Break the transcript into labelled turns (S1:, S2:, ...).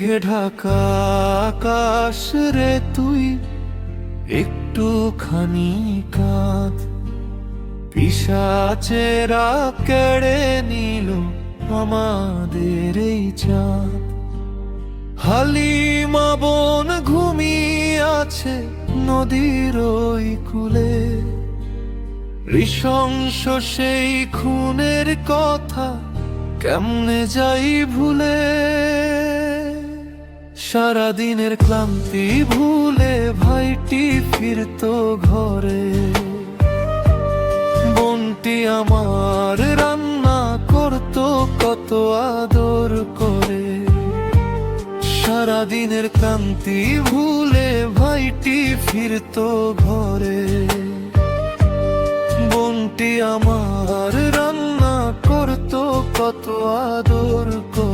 S1: মেঘে ঢাকা আকাশ রে তুই একটুখানি কাঁদ। পিশাচেরা কেড়ে নিল আমাদের এই চাঁদ। হালিমা বোন ঘুমিয়ে আছে নদীর ওই কূলে, নৃশংস সেই খুনের কথা কেমনে যাই ভুলে। সারাদিনের ক্লান্তি ভুলে ভাইটি ফিরতো ঘরে, বোনটি আমার রান্না করতো কত আদর করে। সারাদিনের ক্লান্তি ভুলে ভাইটি ফিরতো ঘরে, বোনটি আমার রান্না করতো কত আদর করে।